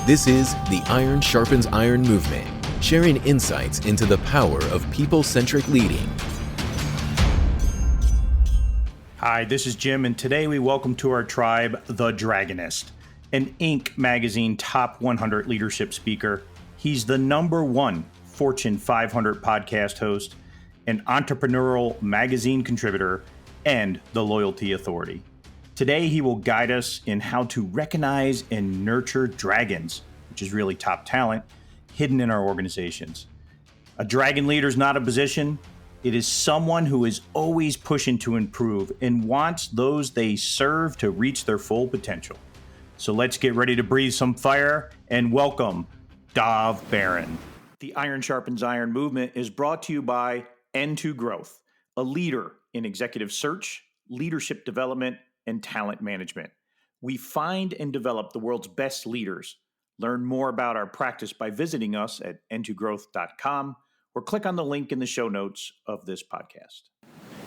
This is the Iron Sharpens Iron movement, sharing insights into the power of people-centric leading. Hi, this is Jim, and today we welcome to our tribe the Dragonist, an Inc. magazine top 100 leadership speaker. He's the #1 Fortune 500 podcast host, an entrepreneurial magazine contributor, and the loyalty authority. Today, he will guide us in how to recognize and nurture dragons, which is really top talent, hidden in our organizations. A dragon leader is not a position. It is someone who is always pushing to improve and wants those they serve to reach their full potential. So let's get ready to breathe some fire and welcome Dov Baron. The Iron Sharpens Iron movement is brought to you by N2 Growth, a leader in executive search, leadership development, and talent management. We find and develop the world's best leaders. Learn more about our practice by visiting us at n2growth.com or click on the link in the show notes of this podcast.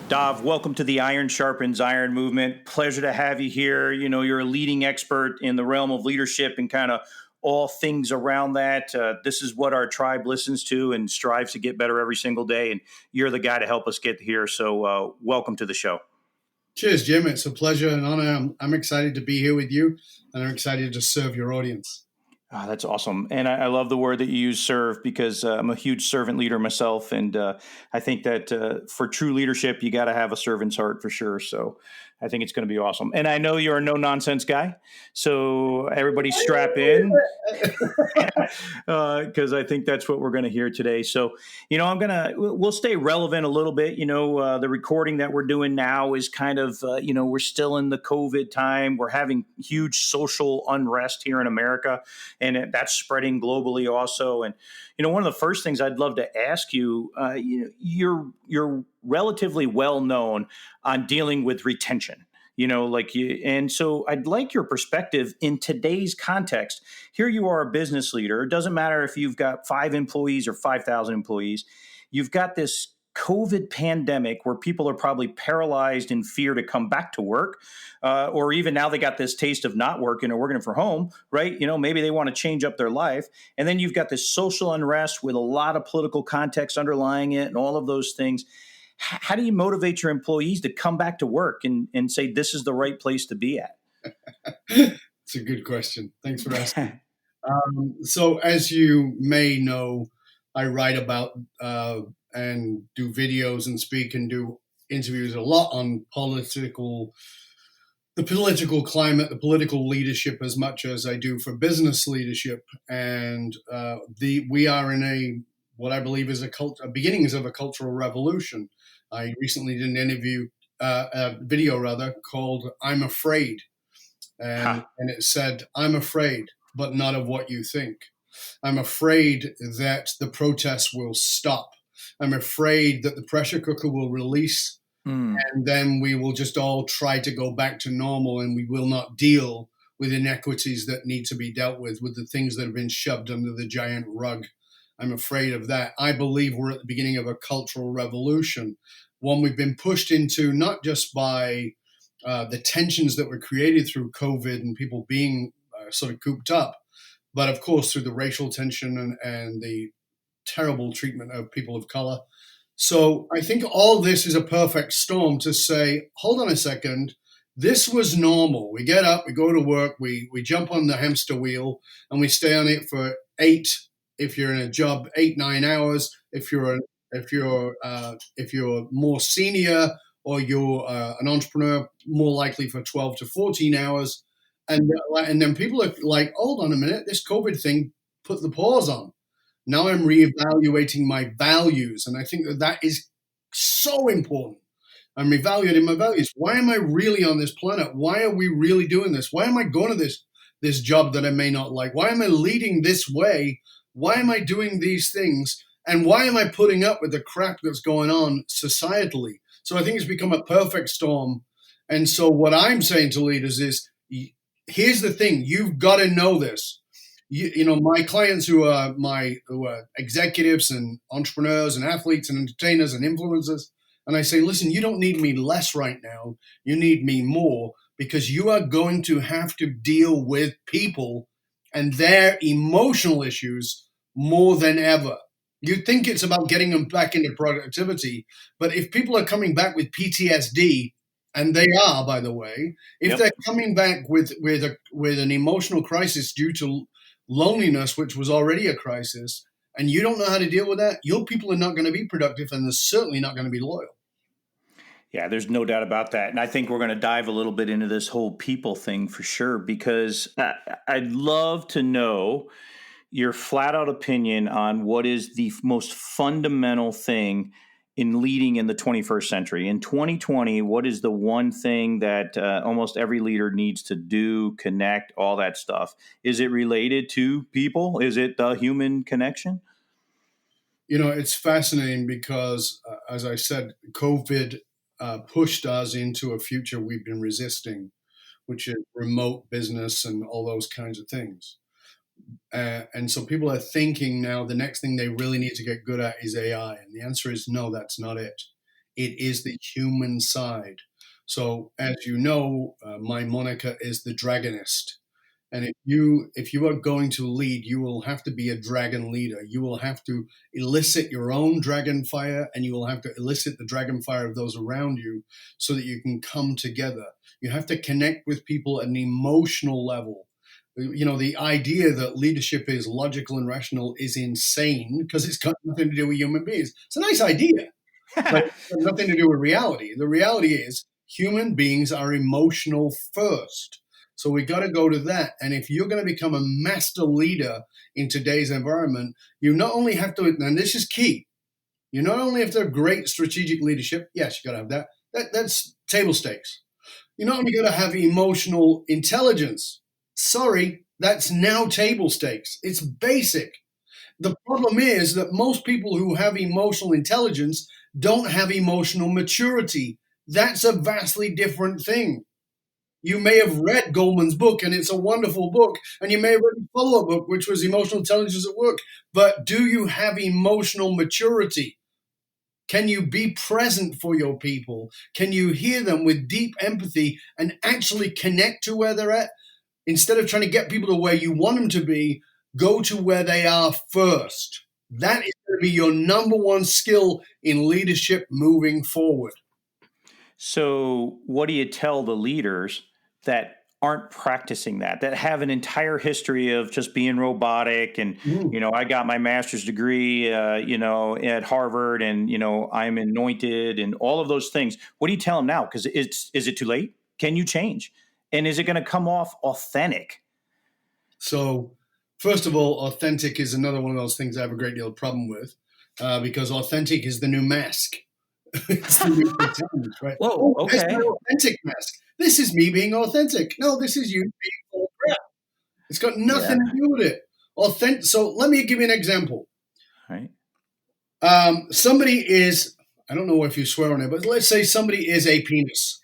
Dov, welcome to the Iron Sharpens Iron movement. Pleasure to have you here. You know, you're a leading expert in the realm of leadership and kind of all things around that. This is what our tribe listens to and strives to get better every single day. And you're the guy to help us get here. So welcome to the show. Cheers, Jim. It's a pleasure and honor. I'm excited to be here with you, and I'm excited to serve your audience. Oh, that's awesome. And I love the word that you use, serve, because I'm a huge servant leader myself. And I think that for true leadership, you got to have a servant's heart for sure. So I think it's going to be awesome. And I know you're a no-nonsense guy. So everybody strap in because I think that's what we're going to hear today. So, you know, we'll stay relevant a little bit. You know, the recording that we're doing now is kind of, we're still in the COVID time. We're having huge social unrest here in America. And that's spreading globally also. And, you know, one of the first things I'd love to ask you, you're relatively well known on dealing with retention, and so I'd like your perspective in today's context. Here you are a business leader. It doesn't matter if you've got 5 employees or 5,000 employees. You've got this COVID pandemic where people are probably paralyzed in fear to come back to work, or even now they got this taste of not working or working from home, right? You know, maybe they want to change up their life. And then you've got this social unrest with a lot of political context underlying it and all of those things. How do you motivate your employees to come back to work and say this is the right place to be at? It's a good question. Thanks for asking. So as you may know, I write about and do videos and speak and do interviews a lot on the political climate, the political leadership, as much as I do for business leadership. And we are in what I believe is beginnings of a cultural revolution. I recently did a video called "I'm Afraid," and it said, "I'm afraid, but not of what you think. I'm afraid that the protests will stop. I'm afraid that the pressure cooker will release, and then we will just all try to go back to normal, and we will not deal with inequities that need to be dealt with the things that have been shoved under the giant rug. I'm afraid of that." I believe we're at the beginning of a cultural revolution, one we've been pushed into not just by the tensions that were created through COVID and people being sort of cooped up, but of course through the racial tension and the terrible treatment of people of color. So I think all this is a perfect storm to say, hold on a second, this was normal. We get up, we go to work, we jump on the hamster wheel, and we stay on it for 8, if you're in a job, 8-9 hours. If you're more senior or you're an entrepreneur, more likely for 12 to 14 hours. And then people are like, hold on a minute, this COVID thing put the pause on. Now I'm reevaluating my values. And I think that is so important. I'm reevaluating my values. Why am I really on this planet? Why are we really doing this? Why am I going to this job that I may not like? Why am I leading this way? Why am I doing these things? And why am I putting up with the crap that's going on societally? So I think it's become a perfect storm. And so what I'm saying to leaders is, here's the thing. You've got to know this. My clients who are executives and entrepreneurs and athletes and entertainers and influencers, and I say, listen, you don't need me less right now. You need me more, because you are going to have to deal with people and their emotional issues more than ever. You think it's about getting them back into productivity, but if people are coming back with PTSD, and they are, by the way, if they're coming back with an emotional crisis due to loneliness, which was already a crisis, and you don't know how to deal with that, your people are not going to be productive, and they're certainly not going to be loyal. Yeah, there's no doubt about that. And I think we're going to dive a little bit into this whole people thing for sure, because I'd love to know your flat out opinion on what is the most fundamental thing in leading in the 21st century. In 2020, what is the one thing that almost every leader needs to do, connect, all that stuff? Is it related to people? Is it the human connection? It's fascinating because, as I said, COVID pushed us into a future we've been resisting, which is remote business and all those kinds of things. And so people are thinking now the next thing they really need to get good at is AI. And the answer is no, that's not it. It is the human side. So as you know, my moniker is the Dragonist. And if you are going to lead, you will have to be a dragon leader. You will have to elicit your own dragon fire, and you will have to elicit the dragon fire of those around you so that you can come together. You have to connect with people at an emotional level. The idea that leadership is logical and rational is insane because it's got nothing to do with human beings. It's a nice idea, but it's got nothing to do with reality. The reality is human beings are emotional first. So we got to go to that. And if you're going to become a master leader in today's environment, you not only have to, and this is key, you not only have to have great strategic leadership. Yes, you got to have that. That's table stakes. You're not only going to have emotional intelligence. Sorry, that's now table stakes. It's basic. The problem is that most people who have emotional intelligence don't have emotional maturity. That's a vastly different thing. You may have read Goldman's book, and it's a wonderful book, and you may have read a follow-up book, which was Emotional Intelligence at Work. But do you have emotional maturity? Can you be present for your people? Can you hear them with deep empathy and actually connect to where they're at? Instead of trying to get people to where you want them to be, go to where they are first. That is going to be your number one skill in leadership moving forward. So what do you tell the leaders that aren't practicing that have an entire history of just being robotic and, I got my master's degree, at Harvard and, I'm anointed and all of those things. What do you tell them now? Because is it too late? Can you change? And is it going to come off authentic? So first of all, authentic is another one of those things I have a great deal of problem with because authentic is the new mask. It's the new pretend, right? Whoa, okay. It's my authentic mask. This is me being authentic. No, this is you being full crap. It's got nothing to do with it. Authentic. So let me give you an example. Right. Somebody is, I don't know if you swear on it, but let's say somebody is a penis.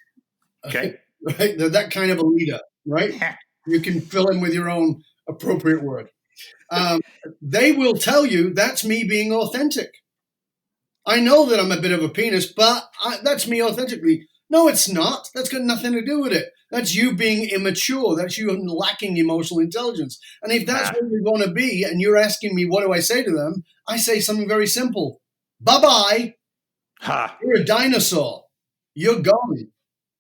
Okay. Right? They're that kind of a leader, right? You can fill in with your own appropriate word. They will tell you that's me being authentic. I know that I'm a bit of a penis, but that's me authentically. No, it's not. That's got nothing to do with it. That's you being immature. That's you lacking emotional intelligence. And if that's where you're going to be, and you're asking me, what do I say to them? I say something very simple. Bye-bye. You're a dinosaur. You're gone.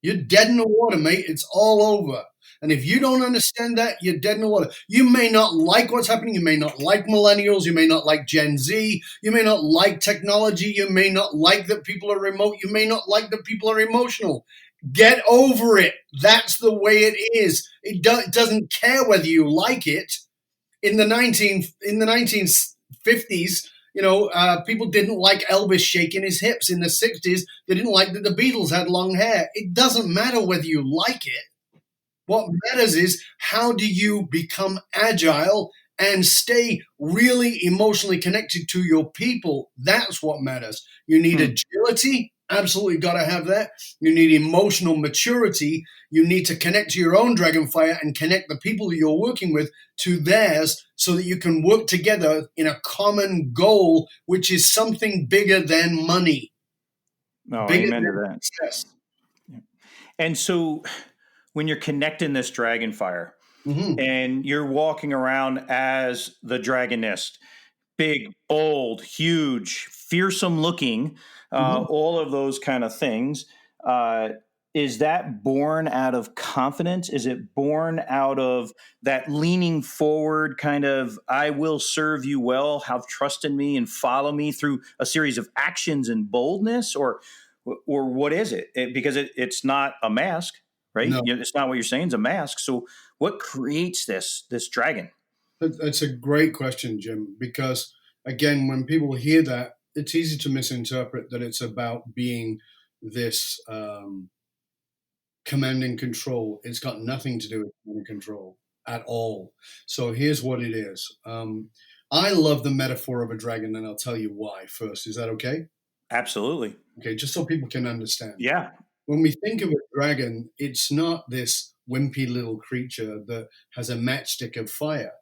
You're dead in the water, mate. It's all over. And if you don't understand that, you're dead in the water. You may not like what's happening. You may not like millennials. You may not like Gen Z. You may not like technology. You may not like that people are remote. You may not like that people are emotional. Get over it. That's the way it is. It doesn't care whether you like it. In the 1950s, people didn't like Elvis shaking his hips. In the 60s, they didn't like that the Beatles had long hair. It doesn't matter whether you like it. What matters is how do you become agile and stay really emotionally connected to your people. That's what matters. You need agility. Absolutely got to have that. You need emotional maturity. You need to connect to your own dragonfire and connect the people that you're working with to theirs so that you can work together in a common goal, which is something bigger than money. Amen to that. Success. And so when you're connecting this dragon fire, and you're walking around as the dragonist, big, bold, huge, fearsome looking, all of those kind of things. Is that born out of confidence? Is it born out of that leaning forward kind of, I will serve you well, have trust in me and follow me through a series of actions and boldness? Or what is it? Because it's not a mask, right? No, It's not what you're saying, it's a mask. So what creates this dragon? that's a great question, Jim, because again, when people hear that, it's easy to misinterpret that it's about being this command and control. It's got nothing to do with command and control at all. So here's what it is. I love the metaphor of a dragon, and I'll tell you why first. Is that okay? Absolutely. Okay, just so people can understand. Yeah. When we think of a dragon, it's not this wimpy little creature that has a matchstick of fire.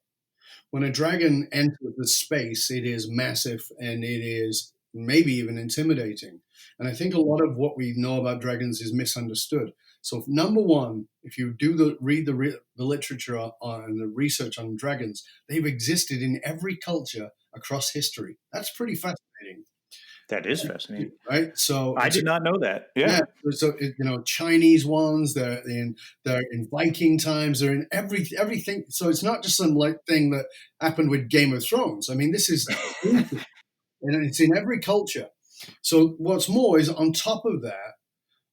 When a dragon enters the space, it is massive and it is maybe even intimidating. And I think a lot of what we know about dragons is misunderstood. So, number one, if you do read the literature and the research on dragons, they've existed in every culture across history. That's pretty fascinating. That is fascinating. Right? So I did not know that. Yeah. So Chinese ones, they're in Viking times, they're in everything. So it's not just some like thing that happened with Game of Thrones. I mean, this is and it's in every culture. So what's more is on top of that,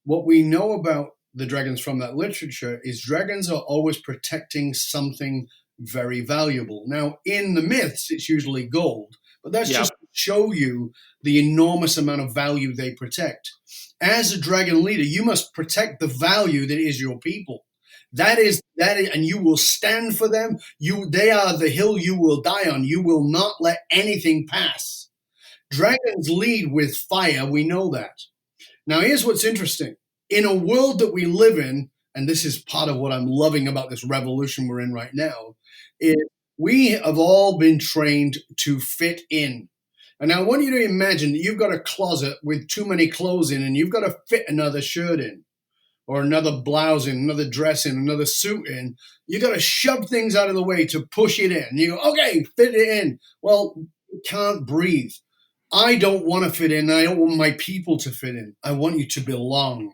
what we know about the dragons from that literature is dragons are always protecting something very valuable. Now, in the myths, it's usually gold, but that's just to show you the enormous amount of value they protect. As a dragon leader, you must protect the value that is your people. That is, and you will stand for them. They are the hill you will die on. You will not let anything pass. Dragons lead with fire. We know that. Now, here's what's interesting. In a world that we live in, and this is part of what I'm loving about this revolution we're in right now, is we have all been trained to fit in. And I want you to imagine that you've got a closet with too many clothes in, and you've got to fit another shirt in, or another blouse in, another dress in, another suit in. You got to shove things out of the way to push it in. You go, okay, fit it in. Well, you can't breathe. I don't want to fit in. I don't want my people to fit in. I want you to belong.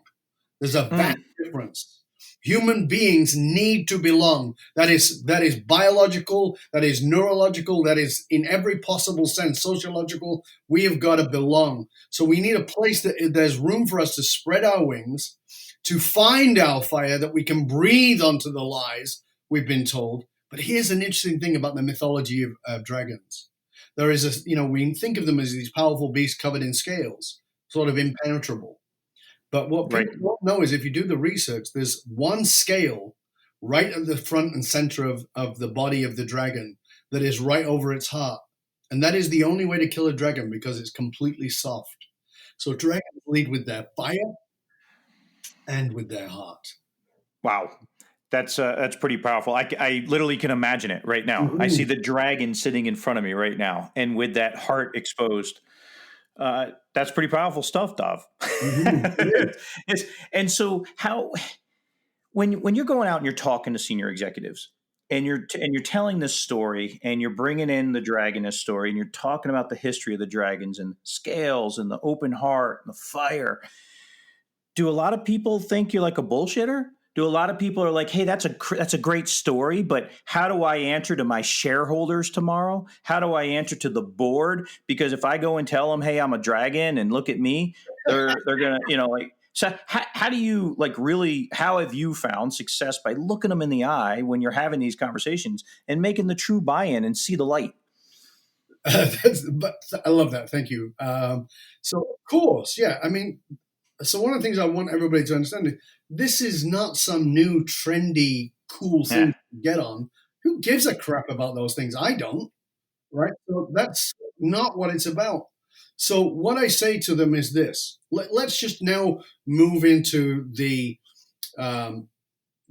There's a vast difference. Human beings need to belong. That is biological, that is neurological, that is in every possible sense, sociological. We have got to belong. So we need a place that there's room for us to spread our wings, to find our fire, that we can breathe onto the lies we've been told. But here's an interesting thing about the mythology of dragons. There is we think of them as these powerful beasts covered in scales, sort of impenetrable. But what people don't know is if you do the research, there's one scale right at the front and center of the body of the dragon that is right over its heart. And that is the only way to kill a dragon because it's completely soft. So dragons lead with their fire and with their heart. Wow. That's pretty powerful. I literally can imagine it right now. I see the dragon sitting in front of me right now, and with that heart exposed. That's pretty powerful stuff, Dov. And so, when you're going out and you're talking to senior executives, and you're telling this story, and you're bringing in the dragonist story, and you're talking about the history of the dragons and scales and the open heart and the fire, do a lot of people think you're like a bullshitter? Do a lot of people are like, hey, that's a great story, but how do I answer to my shareholders tomorrow? How do I answer to the board? Because if I go and tell them, hey, I'm a dragon and look at me, they're gonna, so how do you how have you found success by looking them in the eye when you're having these conversations and making the true buy-in and see the light? But I love that. Thank you. So of course, yeah. I mean, so one of the things I want everybody to understand is this is not some new trendy cool thing to get on. Who gives a crap about those things? I don't, right? So that's not what it's about. So what I say to them is this: let's just now move into the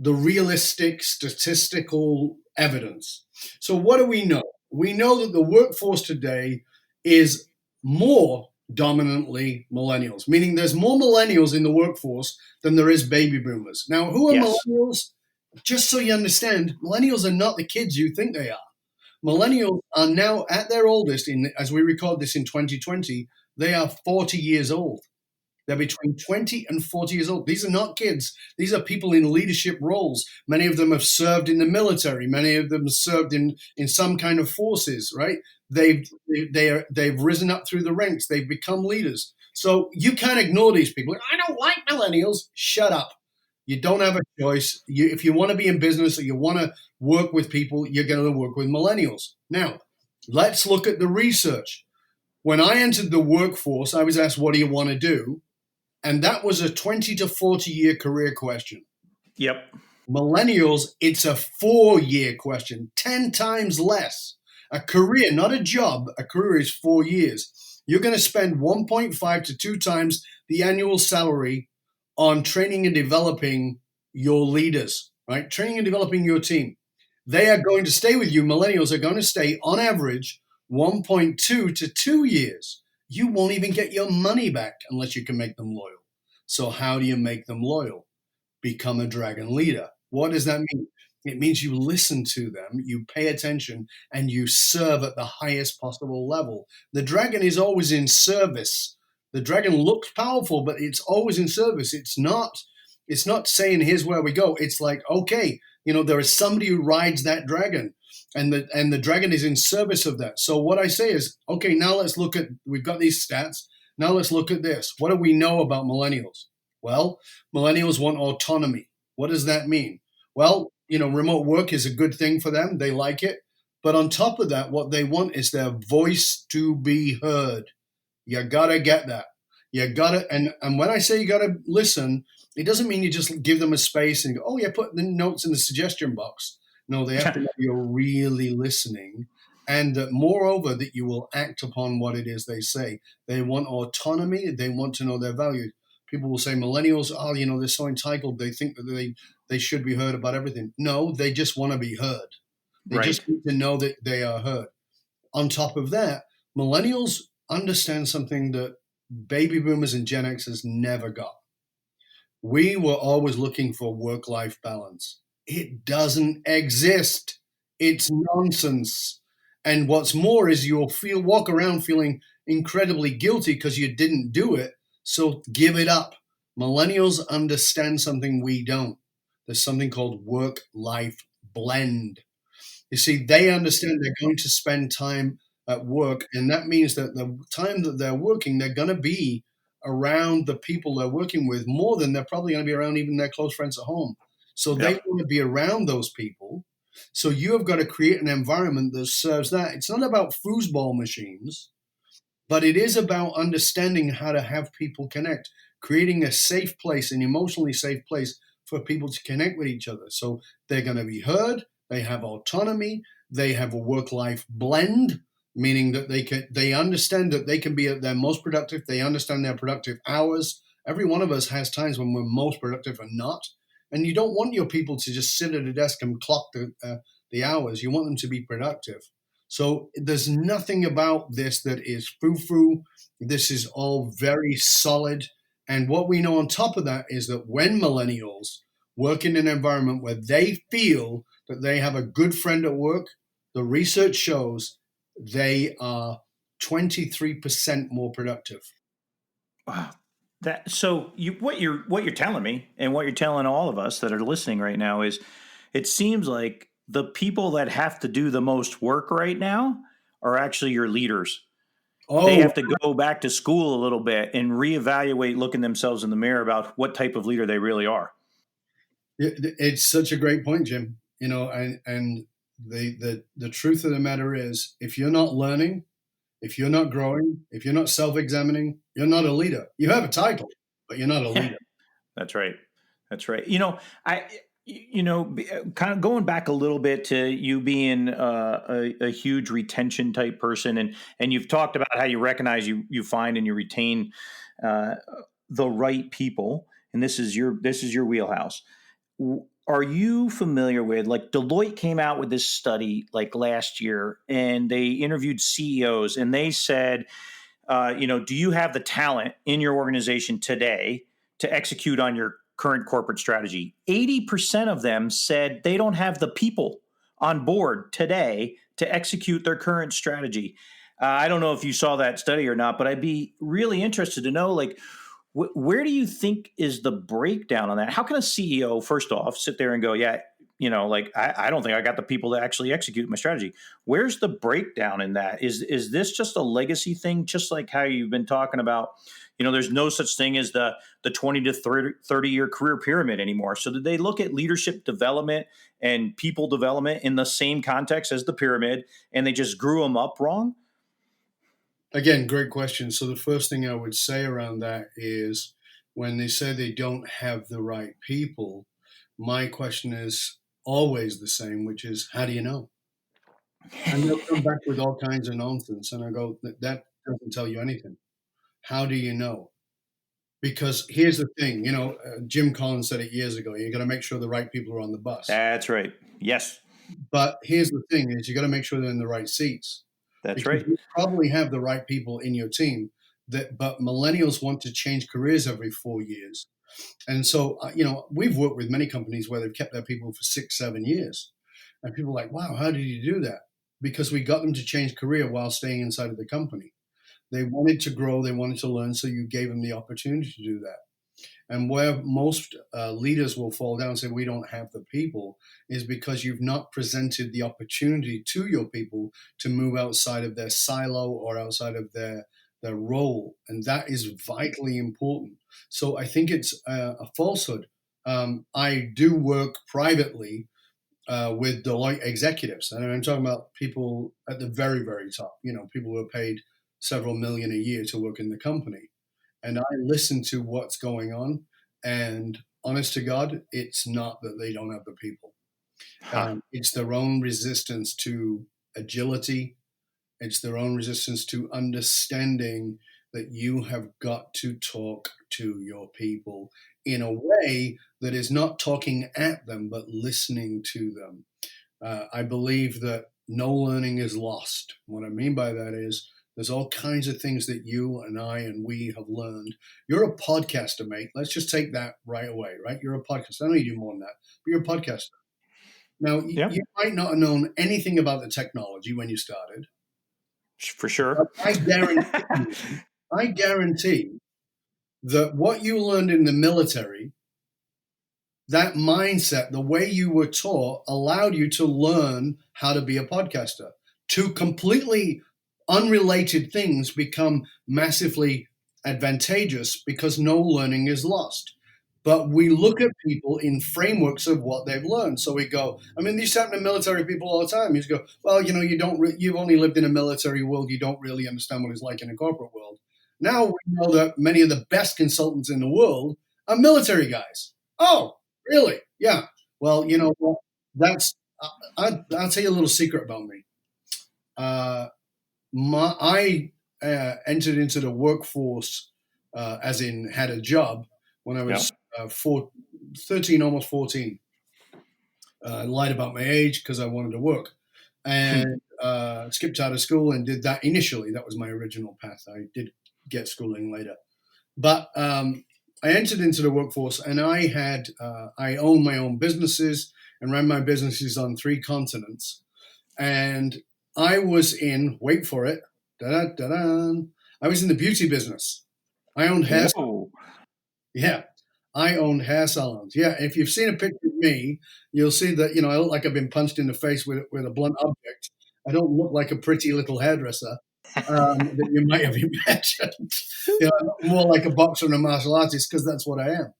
realistic statistical evidence. So what do we know? We know that the workforce today is more dominantly millennials, meaning there's more millennials in the workforce than there is baby boomers. Now, who are millennials? just so you understand, millennials are not the kids you think they are. Millennials are now at their oldest, as we record this in 2020, they are 40 years old. They're between 20 and 40 years old. These are not kids. These are people in leadership roles. Many of them have served in the military. Many of them have served in some kind of forces, right? They've risen up through the ranks. They've become leaders. So you can't ignore these people. I don't like millennials. Shut up. You don't have a choice. If you want to be in business or you want to work with people, you're going to work with millennials. Now, let's look at the research. When I entered the workforce, I was asked, what do you want to do? And that was a 20 to 40 year career question. Yep. Millennials, it's a 4-year question, 10 times less. A career, not a job, a career is 4 years. You're going to spend 1.5 to 2 times the annual salary on training and developing your leaders, right? Training and developing your team. They are going to stay with you. Millennials are going to stay on average 1.2 to 2 years. You won't even get your money back unless you can make them loyal. So how do you make them loyal? Become a dragon leader. What does that mean? It means you listen to them, you pay attention, and you serve at the highest possible level. The dragon is always in service. The dragon looks powerful, but it's always in service. It's not saying, here's where we go. It's like, okay, there is somebody who rides that dragon, and the dragon is in service of that. So what I say is, okay, now let's look at, we've got these stats. Now let's look at this. What do we know about millennials? Well, millennials want autonomy. What does that mean? Well, remote work is a good thing for them. They like it. But on top of that, what they want is their voice to be heard. You got to get that. You got to, and when I say you got to listen, it doesn't mean you just give them a space and go, oh, yeah, put the notes in the suggestion box. No, they have to know you're really listening. And moreover, that you will act upon what it is they say. They want autonomy. They want to know their value. People will say millennials, they're so entitled. They think that they should be heard about everything. No, they just want to be heard. They just need to know that they are heard. On top of that, millennials understand something that baby boomers and Gen Xers never got. We were always looking for work-life balance. It doesn't exist. It's nonsense. And what's more is you'll walk around feeling incredibly guilty because you didn't do it. So give it up. Millennials understand something we don't. There's something called work-life blend. You see, they understand they're going to spend time at work, and that means that the time that they're working, they're going to be around the people they're working with more than they're probably going to be around even their close friends at home. So they want to be around those people. So you have got to create an environment that serves that. It's not about foosball machines, but it is about understanding how to have people connect, creating a safe place, an emotionally safe place for people to connect with each other. So they're going to be heard. They have autonomy. They have a work-life blend, meaning that they understand that they can be at their most productive. They understand their productive hours. Every one of us has times when we're most productive and not. And you don't want your people to just sit at a desk and clock the hours. You want them to be productive. So there's nothing about this that is foo-foo. This is all very solid. And what we know on top of that is that when millennials work in an environment where they feel that they have a good friend at work, the research shows they are 23% more productive. Wow. What you're telling me and what you're telling all of us that are listening right now is it seems like the people that have to do the most work right now are actually your leaders. They have to go back to school a little bit and reevaluate looking themselves in the mirror about what type of leader they really are. It's such a great point, Jim. And the truth of the matter is, if you're not learning, if you're not growing, if you're not self-examining, you're not a leader. You have a title, but you're not a leader. That's right. That's right. Kind of going back a little bit to you being a huge retention type person, and you've talked about how you recognize you find and you retain the right people, and this is your wheelhouse. Are you familiar with, like, Deloitte came out with this study like last year, and they interviewed CEOs, and they said, do you have the talent in your organization today to execute on your current corporate strategy. 80% of them said they don't have the people on board today to execute their current strategy. I don't know if you saw that study or not, but I'd be really interested to know, like, where do you think is the breakdown on that? How can a CEO, first off, sit there and go, yeah, like, I don't think I got the people to actually execute my strategy. Where's the breakdown in that? Is this just a legacy thing, just like how you've been talking about? There's no such thing as the 20 to 30 year career pyramid anymore. So did they look at leadership development and people development in the same context as the pyramid, and they just grew them up wrong? Again, great question. So the first thing I would say around that is when they say they don't have the right people, my question is always the same, which is, how do you know? And they'll come back with all kinds of nonsense. And I go, that doesn't tell you anything. How do you know? Because here's the thing, Jim Collins said it years ago, you got to make sure the right people are on the bus. That's right. Yes. But here's the thing is you got to make sure they're in the right seats. That's because right. You probably have the right people in your team, but millennials want to change careers every 4 years. And so, we've worked with many companies where they've kept their people for 6-7 years. And people are like, wow, how did you do that? Because we got them to change career while staying inside of the company. They wanted to grow, they wanted to learn, so you gave them the opportunity to do that. And where most leaders will fall down and say, we don't have the people, is because you've not presented the opportunity to your people to move outside of their silo or outside of their role. And that is vitally important. So I think it's a falsehood. I do work privately with Deloitte executives. And I'm talking about people at the very, very top, people who are paid several million a year to work in the company. And I listen to what's going on. And honest to God, it's not that they don't have the people. It's their own resistance to agility. It's their own resistance to understanding that you have got to talk to your people in a way that is not talking at them, but listening to them. I believe that no learning is lost. What I mean by that is there's all kinds of things that you and I and we have learned. You're a podcaster, mate. Let's just take that right away, right? You're a podcaster. I know you do more than that, but you're a podcaster. Now, you might not have known anything about the technology when you started. For sure. I guarantee that what you learned in the military, that mindset, the way you were taught, allowed you to learn how to be a podcaster. Two completely unrelated things become massively advantageous because no learning is lost. But we look at people in frameworks of what they've learned. So we go, these happen to military people all the time. You just go, well, you've only lived in a military world. You don't really understand what it's like in a corporate world. Now we know that many of the best consultants in the world are military guys. Oh, really? Yeah. Well, that's, I'll tell you a little secret about me. I entered into the workforce, as in had a job when I was 13, almost 14. I lied about my age because I wanted to work, and skipped out of school and did that initially. That was my original path. I did get schooling later, but I entered into the workforce, and I owned my own businesses and ran my businesses on 3 continents, and I was in, wait for it, I was in the beauty business. I owned hair salons. Yeah, I owned hair salons. Yeah, if you've seen a picture of me, you'll see that, I look like I've been punched in the face with a blunt object. I don't look like a pretty little hairdresser that you might have imagined. More like a boxer and a martial artist, because that's what I am,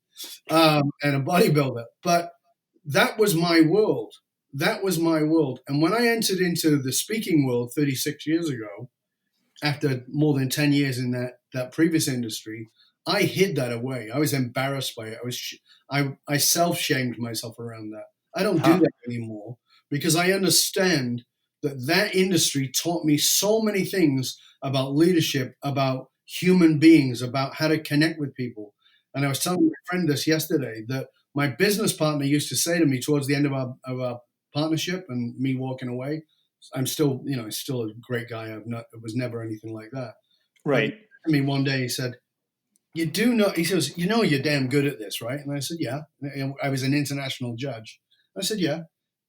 and a bodybuilder. But that was my world. That was my world. And when I entered into the speaking world 36 years ago, after more than 10 years in that previous industry, I hid that away. I was embarrassed by it. I self-shamed myself around that. I don't do that anymore because I understand that industry taught me so many things about leadership, about human beings, about how to connect with people. And I was telling my friend this yesterday, that my business partner used to say to me towards the end of our partnership and me walking away, I'm still, still a great guy. It was never anything like that. Right. I mean, one day he said, you do know, he says, you know, you're damn good at this, right? And I said, yeah. And I was an international judge. I said, yeah.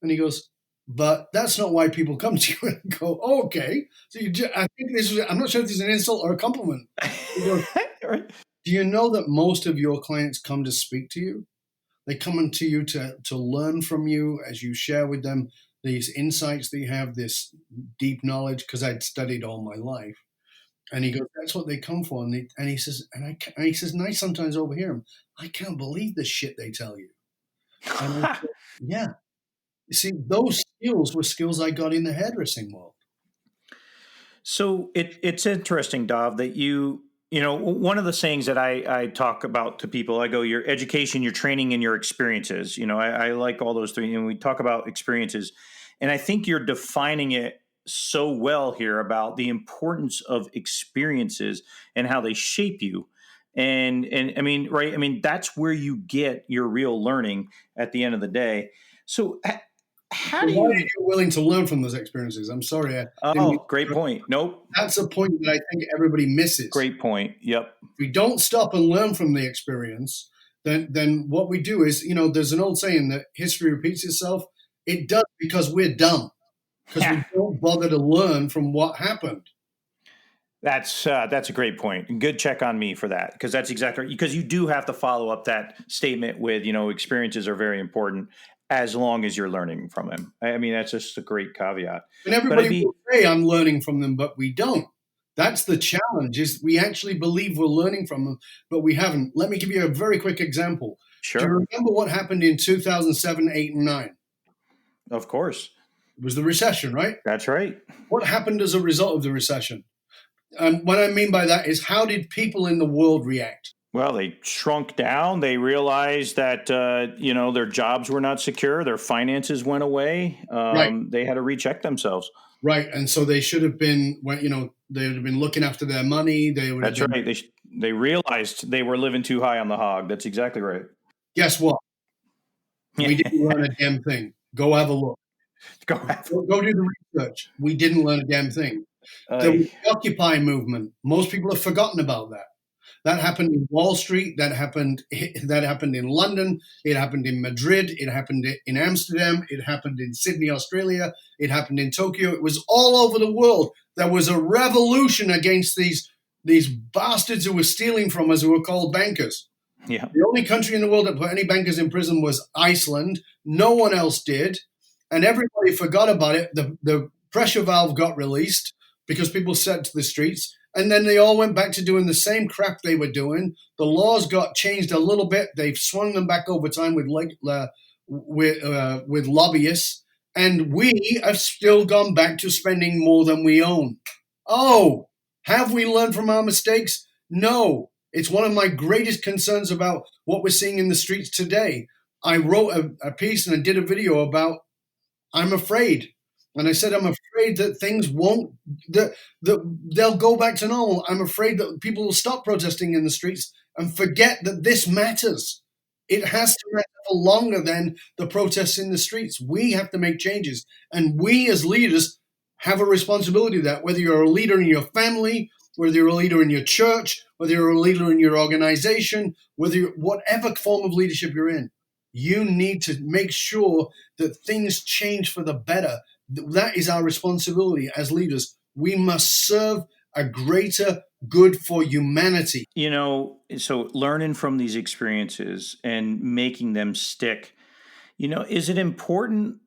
And he goes, but that's not why people come to you. And go, oh, okay. So I think I'm not sure if this is an insult or a compliment. He goes, Right. do you know that most of your clients come to speak to you? They come to you to learn from you as you share with them these insights that you have, this deep knowledge, because I'd studied all my life. And he goes, that's what they come for. And he says, and he says, and I sometimes overhear him, I can't believe the shit they tell you. And I said, yeah. You see, those skills were skills I got in the hairdressing world. So it's interesting, Dov, that one of the things that I talk about to people, I go, your education, your training, and your experiences. I like all those three. And we talk about experiences. And I think you're defining it so well here about the importance of experiences and how they shape you. And I mean, right. I mean, that's where you get your real learning at the end of the day. So how do Provided you? you're willing to learn from those experiences. I'm sorry. Oh, great point. Nope. That's a point that I think everybody misses. Great point. Yep. If we don't stop and learn from the experience, then what we do is, there's an old saying that history repeats itself. It does because we're dumb, because we don't bother to learn from what happened. That's a great point. And good check on me for that, because that's exactly right. Because you do have to follow up that statement with, experiences are very important as long as you're learning from them. I mean, that's just a great caveat. And everybody will say I'm learning from them, but we don't. That's the challenge, is we actually believe we're learning from them, but we haven't. Let me give you a very quick example. Sure. Do you remember what happened in 2007, 8, and 9? Of course. It was the recession, right? That's right. What happened as a result of the recession? What I mean by that is, how did people in the world react? Well, they shrunk down. They realized that, their jobs were not secure. Their finances went away. Right. They had to recheck themselves. Right. And so they should have been, they would have been looking after their money. That's right. They realized they were living too high on the hog. That's exactly right. Guess what? We didn't learn a damn thing. Go have a look. Go do the research. We didn't learn a damn thing. The Occupy movement, most people have forgotten about that. That happened in Wall Street. That happened in London. It happened in Madrid. It happened in Amsterdam. It happened in Sydney, Australia. It happened in Tokyo. It was all over the world. There was a revolution against these bastards who were stealing from us, who were called bankers. Yeah. The only country in the world that put any bankers in prison was Iceland. No one else did. And everybody forgot about it. The pressure valve got released because people set to the streets. And then they all went back to doing the same crap they were doing. The laws got changed a little bit. They've swung them back over time with lobbyists. And we have still gone back to spending more than we own. Oh, have we learned from our mistakes? No. It's one of my greatest concerns about what we're seeing in the streets today. I wrote a piece and I did a video about, I'm afraid. And I said, I'm afraid that things won't, they'll go back to normal. I'm afraid that people will stop protesting in the streets and forget that this matters. It has to matter for longer than the protests in the streets. We have to make changes. And we as leaders have a responsibility to that, whether you're a leader in your family, whether you're a leader in your church, whether you're a leader in your organization, whatever form of leadership you're in. You need to make sure that things change for the better. That is our responsibility as leaders. We must serve a greater good for humanity. So learning from these experiences and making them stick, is it important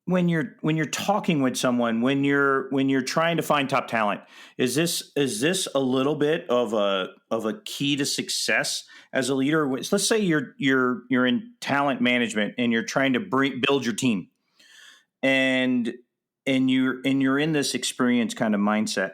when you're talking with someone, when you're trying to find top talent, is this a little bit of a key to success as a leader? Let's say you're in talent management and you're trying to build your team, and you're in this experience kind of mindset.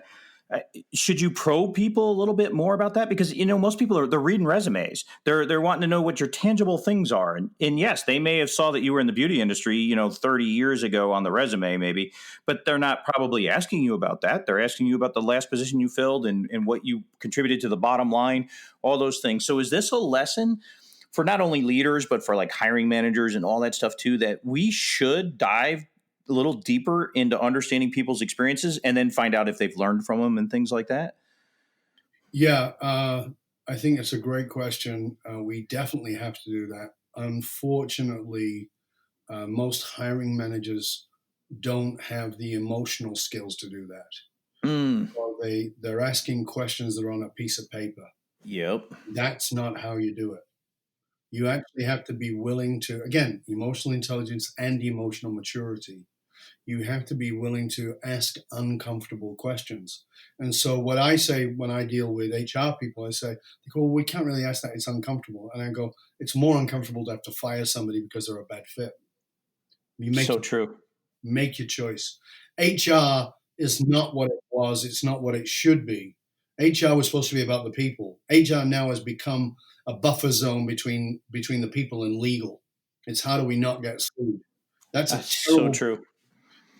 Should you probe people a little bit more about that? Because, most people they're reading resumes. They're wanting to know what your tangible things are. And yes, they may have saw that you were in the beauty industry, 30 years ago on the resume maybe, but they're not probably asking you about that. They're asking you about the last position you filled and what you contributed to the bottom line, all those things. So is this a lesson for not only leaders, but for like hiring managers and all that stuff too, that we should dive a little deeper into understanding people's experiences and then find out if they've learned from them and things like that? Yeah, I think it's a great question. We definitely have to do that. Unfortunately, most hiring managers don't have the emotional skills to do that. Mm. Or they're asking questions that are on a piece of paper. Yep. That's not how you do it. You actually have to be willing to, again, emotional intelligence and emotional maturity. You have to be willing to ask uncomfortable questions. And so, what I say when I deal with HR people, I say, they go, well, we can't really ask that. It's uncomfortable. And I go, it's more uncomfortable to have to fire somebody because they're a bad fit. You So true. make your choice. HR is not what it was. It's not what it should be. HR was supposed to be about the people. HR now has become a buffer zone between the people and legal. It's how do we not get sued? That's a That's so terrible. true.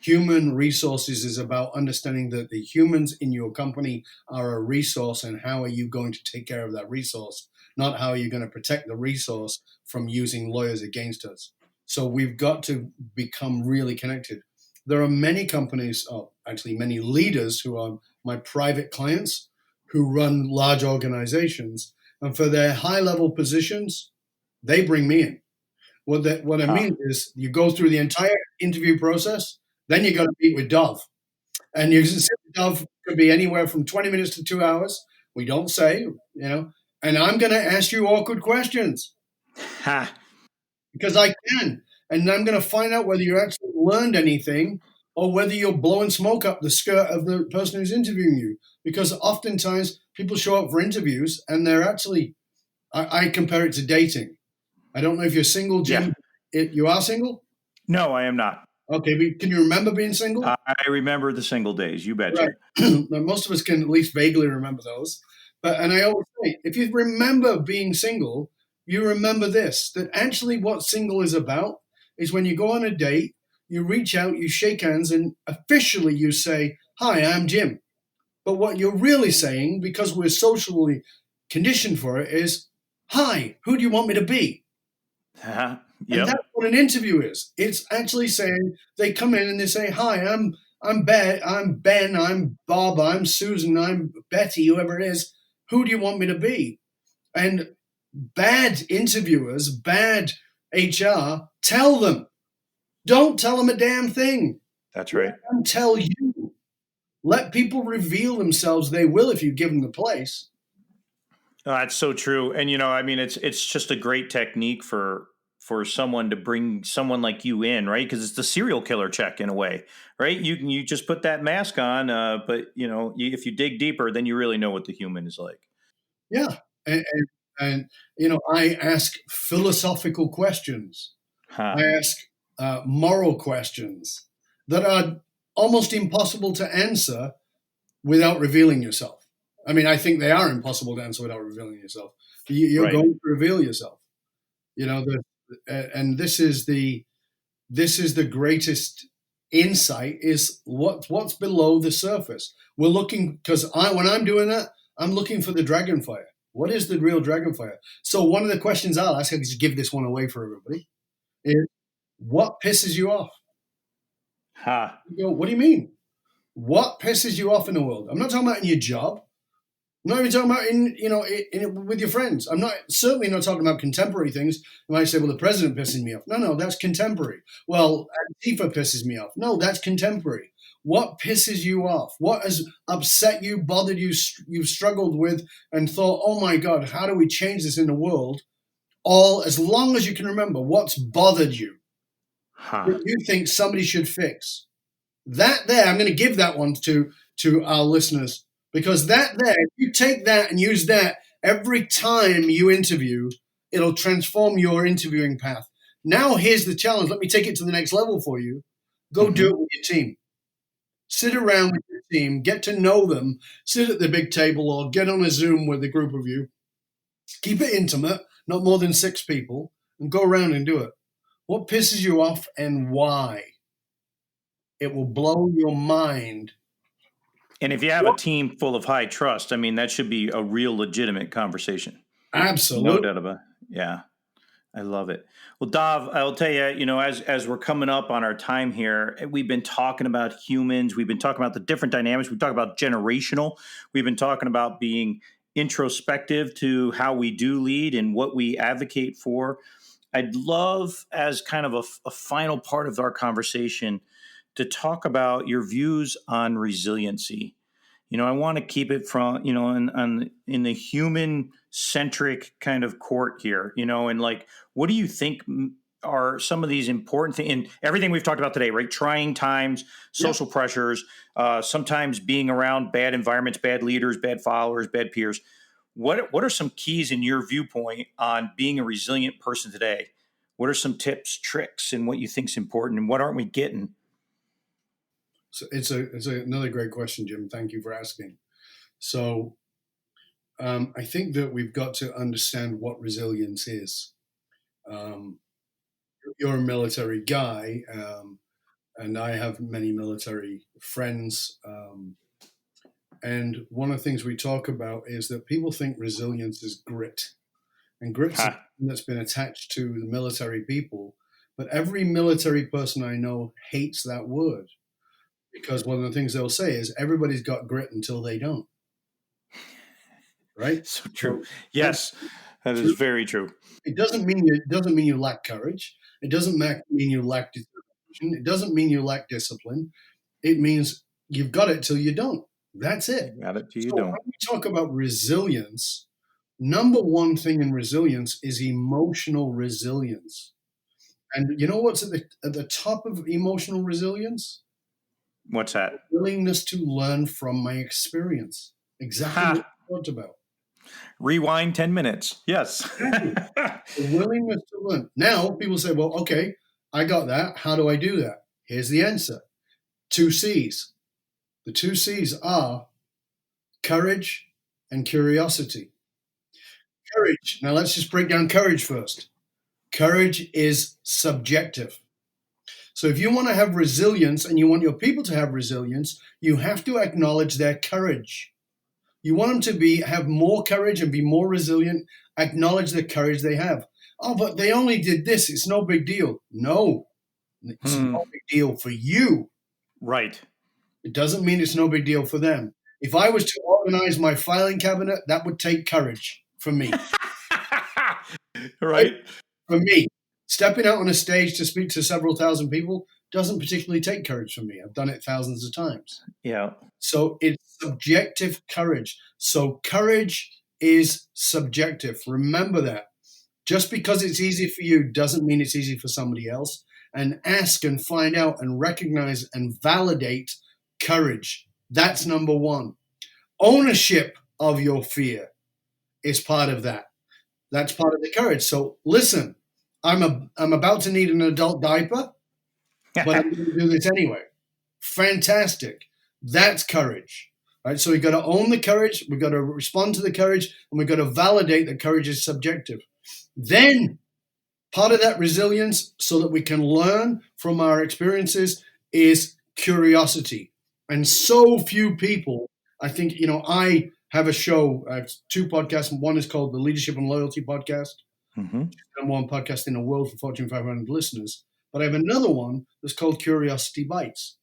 Human resources is about understanding that the humans in your company are a resource, and how are you going to take care of that resource, not how are you going to protect the resource from using lawyers against us. So we've got to become really connected. There are many companies, actually many leaders who are my private clients who run large organizations, and for their high level positions, they bring me in. What I Huh. mean is, you go through the entire interview process, then you got to meet with Dov, and you sit with Dov, could be anywhere from 20 minutes to 2 hours. We don't say, and I'm going to ask you awkward questions Ha. because I can, and I'm going to find out whether you actually learned anything or whether you're blowing smoke up the skirt of the person who's interviewing you. Because oftentimes people show up for interviews and they're actually, I compare it to dating. I don't know if you're single, Yeah. Jim. You are single? No, I am not. Okay, but can you remember being single? I remember the single days. You Right. betcha. Most of us can at least vaguely remember those. And I always say, if you remember being single, you remember this, that actually what single is about is when you go on a date, you reach out, you shake hands, and officially you say, "Hi, I'm Jim." But what you're really saying, because we're socially conditioned for it, is, "Hi, who do you want me to be?" Ha. And Yep. that's what an interview is. It's actually saying, they come in and they say, "Hi, I'm Ben, I'm Bob, I'm Susan, I'm Betty, whoever it is. Who do you want me to be?" And bad interviewers, bad HR, tell them. Don't tell them a damn thing. That's Let right. them tell you. Let people reveal themselves. They will if you give them the place. Oh, that's so true. And I mean, it's just a great technique for someone to bring someone like you in, right? Because it's the serial killer check in a way, right? You just put that mask on, but if you dig deeper, then you really know what the human is like. Yeah. And I ask philosophical questions. Huh. I ask moral questions that are almost impossible to answer without revealing yourself. I mean, I think they are impossible to answer without revealing yourself. You're Right. going to reveal yourself. And this is the greatest insight, is what's below the surface. We're looking, because when I'm doing that, I'm looking for the dragon fire. What is the real dragon fire? So one of the questions I'll ask, I can just give this one away for everybody, is, what pisses you off? Ha. You go, what do you mean? What pisses you off in the world? I'm not talking about in your job. I'm not even talking about with your friends. I'm not certainly not talking about contemporary things. You might say, well, the president pisses me off. No, that's contemporary. Well, Antifa pisses me off. No, that's contemporary. What pisses you off? What has upset you, bothered you, you've struggled with, and thought, oh my God, how do we change this in the world? All as long as you can remember what's bothered you, Ha. that you think somebody should fix. That there, I'm going to give that one to our listeners, because that there, if you take that and use that every time you interview, it'll transform your interviewing path. Now, here's the challenge. Let me take it to the next level for you. Go do Mm-hmm. it with your team. Sit around with your team, get to know them, sit at the big table or get on a Zoom with a group of you. Keep it intimate, not more than 6 people, and go around and do it. What pisses you off and why? It will blow your mind. And if you have a team full of high trust, I mean, that should be a real legitimate conversation. No Absolutely. doubt about it. Yeah. I love it. Well, Dov, I'll tell you, as we're coming up on our time here, we've been talking about humans. We've been talking about the different dynamics. We've talked about generational. We've been talking about being introspective to how we do lead and what we advocate for. I'd love, as kind of a final part of our conversation, to talk about your views on resiliency. I want to keep it from, in the human centric kind of court here, and like, what do you think are some of these important things and everything we've talked about today, right? Trying times, social pressures, sometimes being around bad environments, bad leaders, bad followers, bad peers. What are some keys in your viewpoint on being a resilient person today? What are some tips, tricks, and what you think is important, and what aren't we getting? So it's another great question, Jim. Thank you for asking. So I think that we've got to understand what resilience is. You're a military guy, and I have many military friends. And one of the things we talk about is that people think resilience is grit. And grit's something that's been attached to the military people. But every military person I know hates that word, because one of the things they'll say is everybody's got grit until they don't. Right? So true. Yes, that is very true. It doesn't mean you lack courage. It doesn't mean you lack determination. It doesn't mean you lack discipline. It means you've got it till you don't. That's it. Got it till you So don't. when we talk about resilience, number one thing in resilience is emotional resilience. And you know what's at the top of emotional resilience? What's that? Willingness to learn from my experience. Exactly what we talked about. Rewind 10 minutes. Yes. The willingness to learn. Now, people say, well, okay, I got that. How do I do that? Here's the answer. 2 C's. The 2 C's are courage and curiosity. Courage. Now, let's just break down courage first. Courage is subjective. So if you want to have resilience and you want your people to have resilience, you have to acknowledge their courage. You want them to have more courage and be more resilient. Acknowledge the courage they have. Oh, but they only did this. It's no big deal. No, it's no big deal for you. Right. It doesn't mean it's no big deal for them. If I was to organize my filing cabinet, that would take courage from me. Right. For me, stepping out on a stage to speak to several thousand people doesn't particularly take courage from me. I've done it thousands of times. Yeah. So it's subjective courage. So courage is subjective. Remember that. Just because it's easy for you doesn't mean it's easy for somebody else. And ask and find out and recognize and validate courage. That's number one. Ownership of your fear is part of that. That's part of the courage. So listen, I'm about to need an adult diaper, but I'm going to do this anyway. Fantastic. That's courage. Right? So we've got to own the courage, we've got to respond to the courage, and we've got to validate that courage is subjective. Then part of that resilience, so that we can learn from our experiences, is curiosity. And so few people, I think, I have a show, I have 2 podcasts. One is called the Leadership and Loyalty Podcast. Mm-hmm. Number 1 podcast in the world for Fortune 500 listeners. But I have another one that's called Curiosity Bites.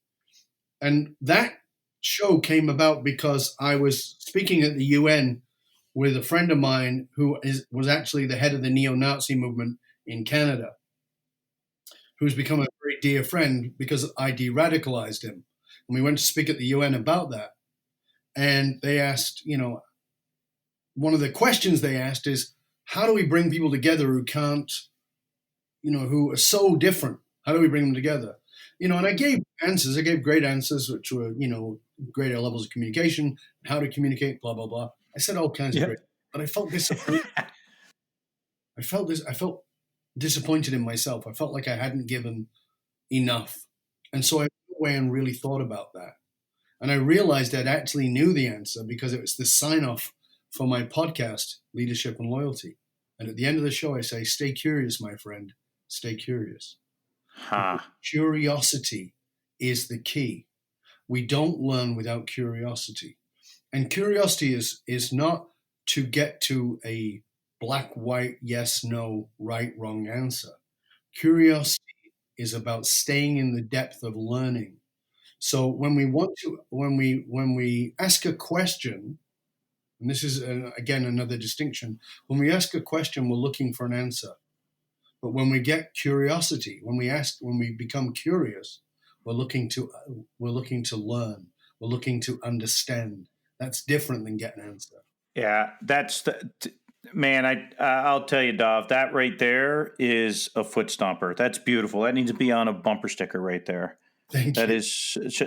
And that show came about because I was speaking at the UN with a friend of mine who was actually the head of the neo-Nazi movement in Canada, who's become a very dear friend because I de-radicalized him. And we went to speak at the UN about that. And they asked, one of the questions they asked is, how do we bring people together who can't, who are so different? How do we bring them together? And I gave answers. I gave great answers, which were, greater levels of communication, how to communicate, blah, blah, blah. I said all kinds of great, but I felt disappointed. I felt disappointed in myself. I felt like I hadn't given enough. And so I went away and really thought about that. And I realized I'd actually knew the answer because it was the sign-off for my podcast, Leadership and Loyalty. And at the end of the show, I say, stay curious, my friend, stay curious. Curiosity is the key. We don't learn without curiosity. And curiosity is not to get to a black, white, yes, no, right, wrong answer. Curiosity is about staying in the depth of learning. So when we ask a question, and this is, again, another distinction. When we ask a question, we're looking for an answer. But when we get curiosity, when we become curious, we're looking to learn. We're looking to understand. That's different than get an answer. Yeah, man. I'll tell you, Dov, that right there is a foot stomper. That's beautiful. That needs to be on a bumper sticker right there. Thank you.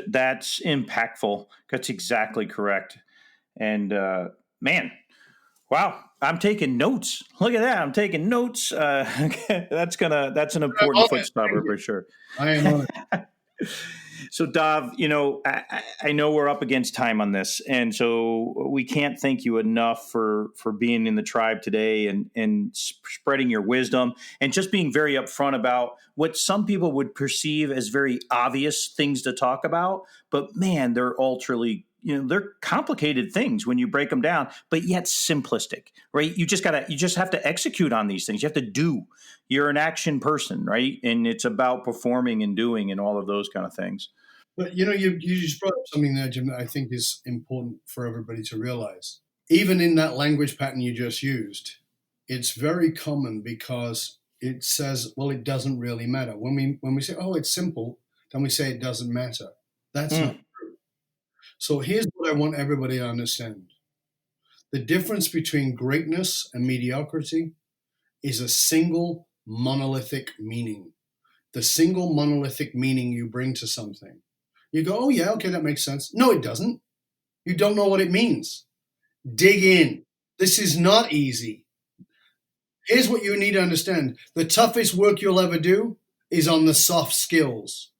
That's impactful. That's exactly correct. And man, wow, I'm taking notes. Look at that. I'm taking notes. That's an important foot stopper for sure. I am on it. So, Dov, I know we're up against time on this, and so we can't thank you enough for being in the tribe today and spreading your wisdom and just being very upfront about what some people would perceive as very obvious things to talk about. But man, they're they're complicated things when you break them down, but yet simplistic, right? You just have to execute on these things. You have to do. You're an action person, right? And it's about performing and doing and all of those kind of things. But you just brought up something there, Jim, that I think is important for everybody to realize. Even in that language pattern you just used, it's very common because it says, well, it doesn't really matter. When we say, oh, it's simple, then we say it doesn't matter. That's not true. So here's what I want everybody to understand. The difference between greatness and mediocrity is a single monolithic meaning. The single monolithic meaning you bring to something. You go, oh yeah, okay, that makes sense. No, it doesn't. You don't know what it means. Dig in. This is not easy. Here's what you need to understand. The toughest work you'll ever do is on the soft skills.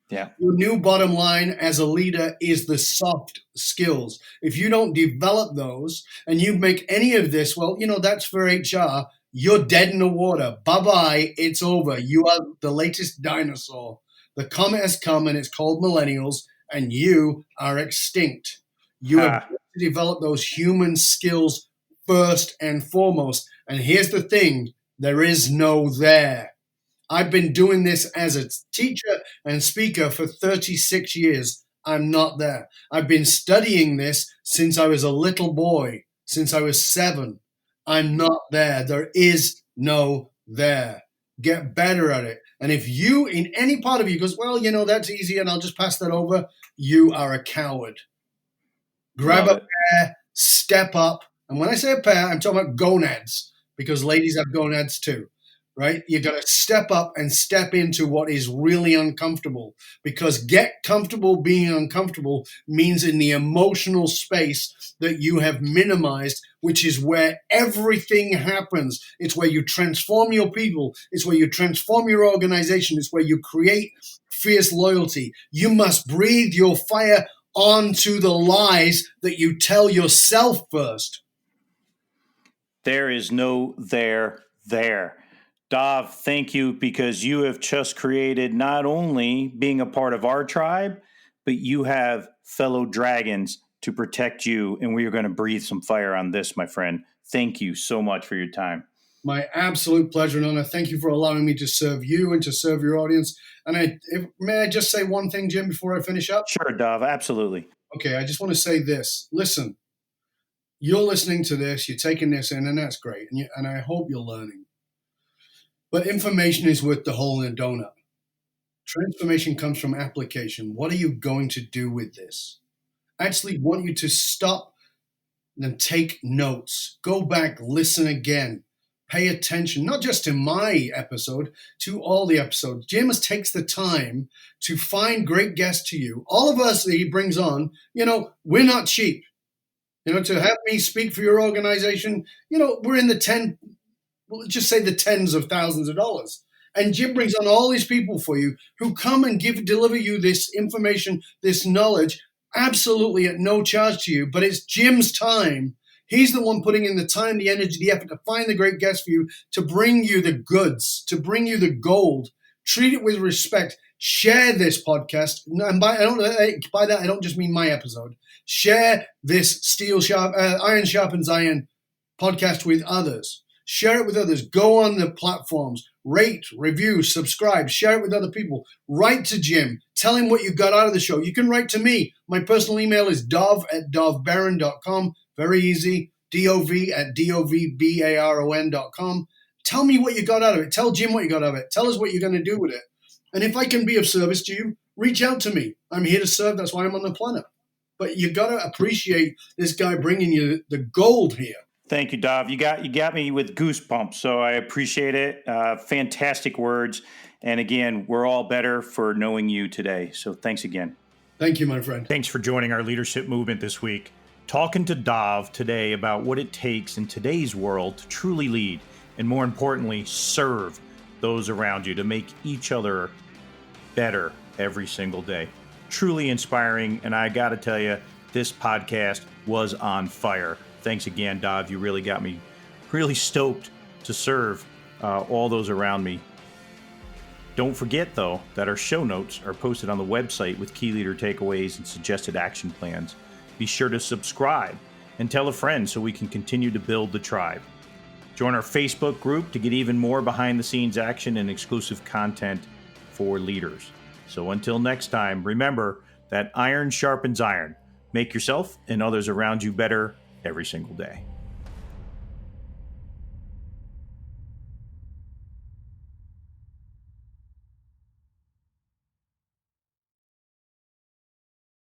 Yeah. Your new bottom line as a leader is the soft skills. If you don't develop those and you make any of this, well, that's for HR. You're dead in the water. Bye-bye. It's over. You are the latest dinosaur. The comet has come and it's called millennials, and you are extinct. You have to develop those human skills first and foremost. And here's the thing. There is no there. I've been doing this as a teacher and speaker for 36 years. I'm not there. I've been studying this since I was a little boy, since I was 7. I'm not there. There is no there. Get better at it. And if you, in any part of you, goes, well, that's easy and I'll just pass that over, you are a coward. Grab a pair, step up. And when I say a pair, I'm talking about gonads, because ladies have gonads too, right? You got to step up and step into what is really uncomfortable, because get comfortable being uncomfortable means in the emotional space that you have minimized, which is where everything happens. It's where you transform your people. It's where you transform your organization. It's where you create fierce loyalty. You must breathe your fire onto the lies that you tell yourself first. There is no there. Dov, thank you, because you have just created not only being a part of our tribe, but you have fellow dragons to protect you, and we are going to breathe some fire on this, my friend. Thank you so much for your time. My absolute pleasure and honor. Thank you for allowing me to serve you and to serve your audience. And may I just say one thing, Jim, before I finish up? Sure, Dov, absolutely. Okay, I just want to say this. Listen, you're listening to this, you're taking this in, and that's great. And I hope you're learning. But information is worth the hole in a donut. Transformation comes from application. What are you going to do with this? I actually want you to stop and take notes. Go back, listen again. Pay attention, not just to my episode, to all the episodes. James takes the time to find great guests to you. All of us that he brings on, we're not cheap. To have me speak for your organization, we're in the let's just say the tens of thousands of dollars. And Jim brings on all these people for you who come and deliver you this information, this knowledge, absolutely at no charge to you. But it's Jim's time. He's the one putting in the time, the energy, the effort to find the great guests for you, to bring you the goods, to bring you the gold. Treat it with respect. Share this podcast. And by that, I don't just mean my episode. Share this Iron Sharpens Iron podcast with others. Share it with others. Go on the platforms. Rate, review, subscribe. Share it with other people. Write to Jim. Tell him what you got out of the show. You can write to me. My personal email is dov@dovbaron.com. Very easy. dov@dovbaron.com. Tell me what you got out of it. Tell Jim what you got out of it. Tell us what you're going to do with it. And if I can be of service to you, reach out to me. I'm here to serve. That's why I'm on the planet. But you got to appreciate this guy bringing you the gold here. Thank you, Dov. You got me with goosebumps, so I appreciate it. Fantastic words. And again, we're all better for knowing you today. So thanks again. Thank you, my friend. Thanks for joining our leadership movement this week. Talking to Dov today about what it takes in today's world to truly lead, and more importantly, serve those around you to make each other better every single day. Truly inspiring, and I got to tell you, this podcast was on fire. Thanks again, Dov. You really got me really stoked to serve all those around me. Don't forget, though, that our show notes are posted on the website with key leader takeaways and suggested action plans. Be sure to subscribe and tell a friend so we can continue to build the tribe. Join our Facebook group to get even more behind-the-scenes action and exclusive content for leaders. So until next time, remember that iron sharpens iron. Make yourself and others around you better every single day.